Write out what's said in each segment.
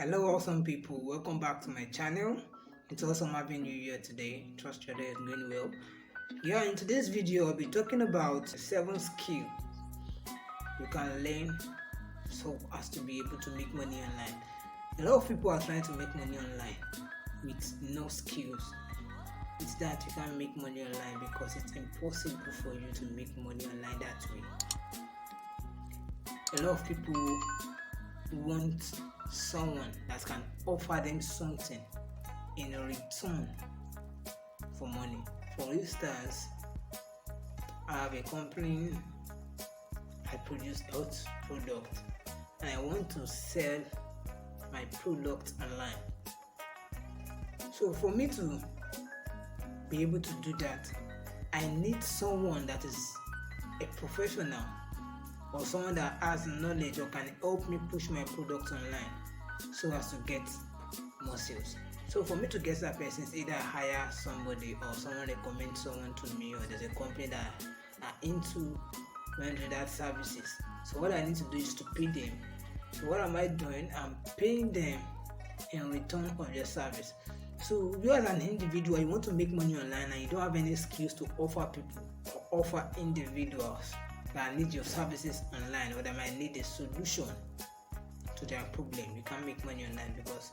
Hello awesome people, welcome back to my channel. It's awesome having you here today. Trust your day is going well. Yeah, in today's video I'll be talking about 7 skills you can learn so as to be able to make money online. A lot of people are trying to make money online with no skills. It's that you can't make money online because it's impossible for you to make money online that way. A lot of people want someone that can offer them something in return for money. For instance, I have a company, I produce health product and I want to sell my product online. So for me to be able to do that, I need someone that is a professional or someone that has knowledge or can help me push my product online so as to get more sales. So for me to get that person, either hire somebody or someone recommend someone to me, or there's a company that are into rendering that services. So what I need to do is to pay them. So what am I doing? I'm paying them in return of their service. So you as an individual, you want to make money online and you don't have any skills to offer people or offer individuals that need your services online, or that might need a solution to their problem. You can't make money online, because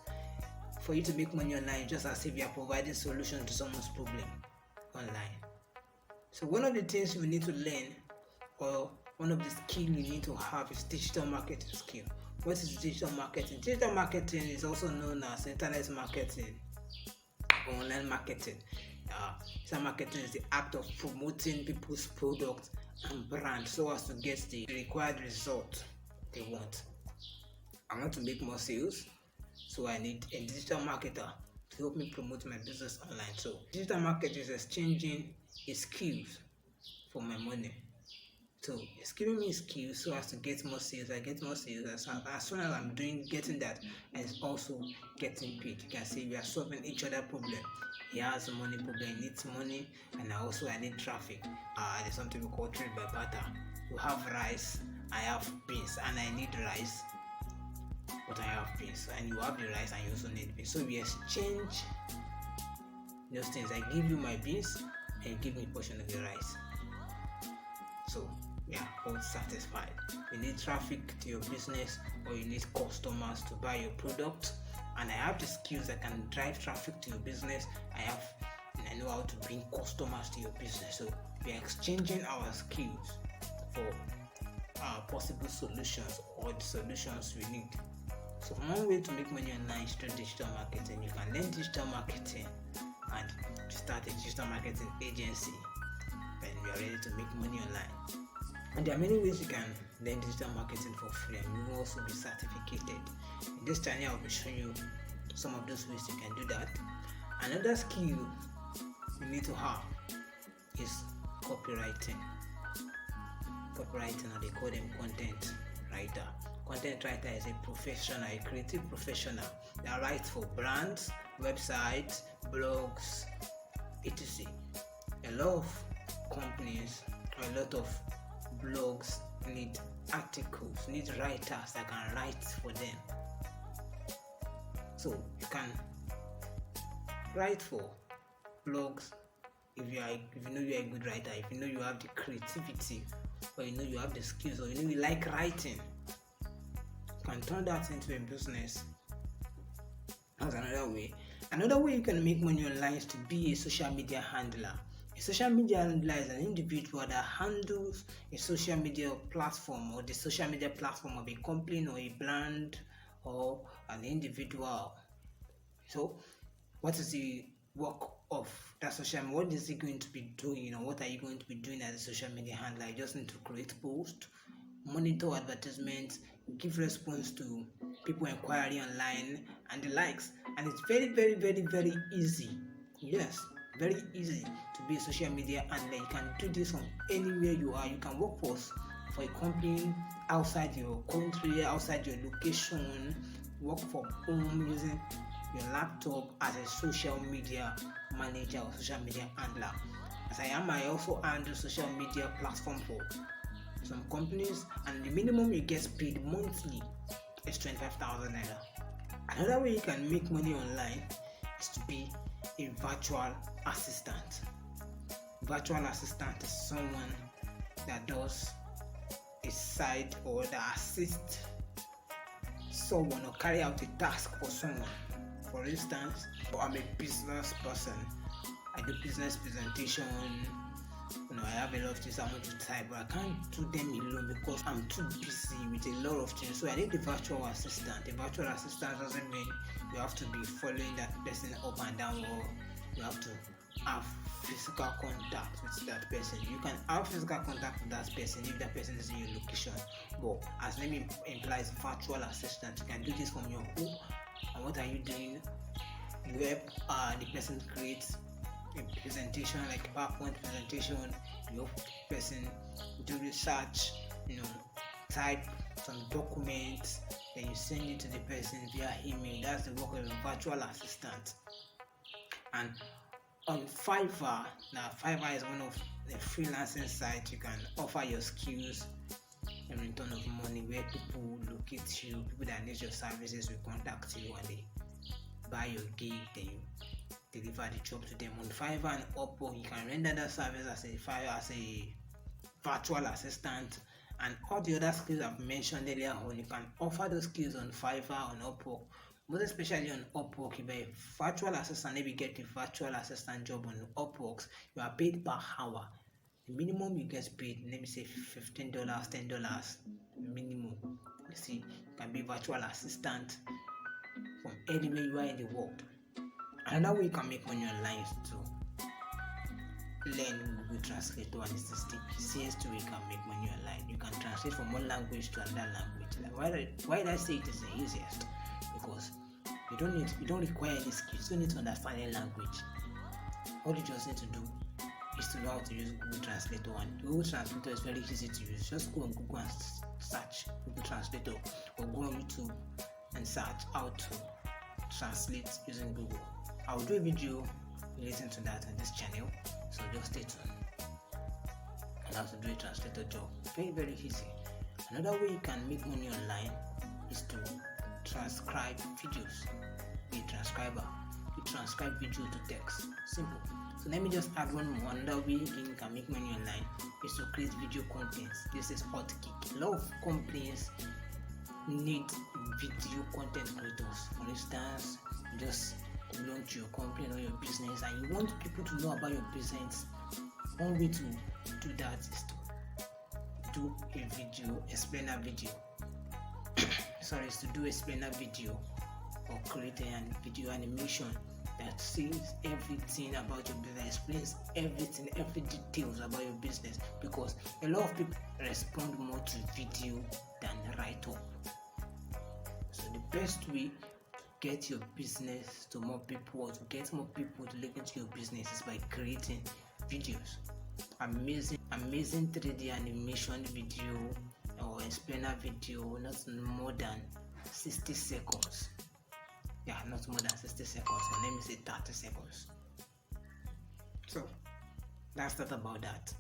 for you to make money online, just as if you are providing solution to someone's problem online. So one of the things you need to learn, or one of the skills you need to have, is digital marketing skill. What is digital marketing? Digital marketing is also known as internet marketing or online marketing. Digital marketing is the act of promoting people's products and brand so as to get the required result they want. I want to make more sales, so I need a digital marketer to help me promote my business online. So digital marketing is exchanging his skills for my money. So it's giving me skills so as to get more sales. I get more sales as soon as I'm getting that, and it's also getting paid. You can see we are solving each other problem. He has a money problem, he needs money, and I need traffic. There's something we call trade by barter. You have rice, I have beans, and I need rice, but I have beans, and you have the rice and you also need beans. So we exchange those things. I give you my beans and you give me a portion of the rice. So we are both satisfied. You need traffic to your business, or you need customers to buy your product, and I have the skills that can drive traffic to your business. I know how to bring customers to your business. So we are exchanging our skills for possible solutions, or the solutions we need. So one way to make money online is through digital marketing. You can learn digital marketing and start a digital marketing agency when you are ready to make money online. And there are many ways you can learn digital marketing for free, and you will also be certificated. In this channel, I'll be showing you some of those ways you can do that. Another skill you need to have is copywriting. Copywriting, or they call them content writer. Content writer is a professional, a creative professional that writes for brands, websites, blogs, etc. A lot of companies or a lot of blogs need articles, need writers that can write for them. So you can write for blogs if you know you are a good writer, if you know you have the creativity, or you know you have the skills, or you know you like writing. You can turn that into a business. That's another way. Another way you can make money online is to be a social media handler. A social media handler is an individual that handles a social media platform, or the social media platform of a company or a brand or an individual. So what is the work of that social media? What is he going to be doing, or what are you going to be doing as a social media handler? You just need to create posts, monitor advertisements, give response to people inquiry online and the likes. And it's very, very, very, very easy. Yes, very easy to be a social media handler. You can do this from anywhere you are. You can work for a company outside your country, outside your location, work from home using your laptop as a social media manager or social media handler. As I also handle social media platform for some companies, and the minimum you get paid monthly is 25,000 naira. Another way you can make money online is to be a virtual assistant. Virtual assistant is someone that does a side or that assists someone or carry out a task for someone. For instance, I'm a business person. I do business presentation. I have a lot of things I want to type, but I can't do them alone because I'm too busy with a lot of things. So I need a virtual assistant. A virtual assistant doesn't mean you have to be following that person up and down, or you have to have physical contact with that person. You can have physical contact with that person if that person is in your location, but as the name implies, virtual assistant, you can do this from your home. And what are you doing? You help the person create a presentation, like a PowerPoint presentation. You help the person do research, type some documents, then you send it to the person via email. That's the work of a virtual assistant. And on Fiverr, now Fiverr is one of the freelancing sites. You can offer your skills in return of money, where people locate you, people that need your services will contact you and they buy your gig, then you deliver the job to them. On Fiverr and Upwork, you can render that service as a virtual assistant, and all the other skills I've mentioned earlier on, you can offer those skills on Fiverr, on Upwork. Most especially on Upwork, if you're a virtual assistant, maybe get a virtual assistant job on Upwork, you are paid per hour. The minimum you get paid, let me say $15, $10 minimum. You see, you can be virtual assistant from anywhere you are in the world. Another way you can make money online is to learn Google Translator, and it's the easiest way you can make money online. You can translate from one language to another language. Why did I say it is the easiest? Because you don't require any skills. You don't need to understand any language. All you just need to do is to know how to use Google Translator, and Google Translator is very easy to use. Just go on Google and search Google Translator, or go on YouTube and search how to translate using Google. I will do a video relating to that on this channel, so just stay tuned. And how to do a translator job, very, very easy. Another way you can make money online is to transcribe videos. Be a transcriber. You transcribe video to text. Simple. So let me just add one more. Another way you can make money online is to create video content. This is hot kick. A lot of companies need video content creators. For instance, you just launch your company or your business and you want people to know about your business. One way to do that is to do a video, explainer video. Is to do explainer video, or create a video animation that says everything about your business, explains everything, every details about your business, because a lot of people respond more to video than write up. So the best way to get your business to more people, or to get more people to look into your business, is by creating videos. Amazing 3D animation video or explainer video, not more than 60 seconds. Not more than 60 seconds, and let me say 30 seconds. So that's that about that.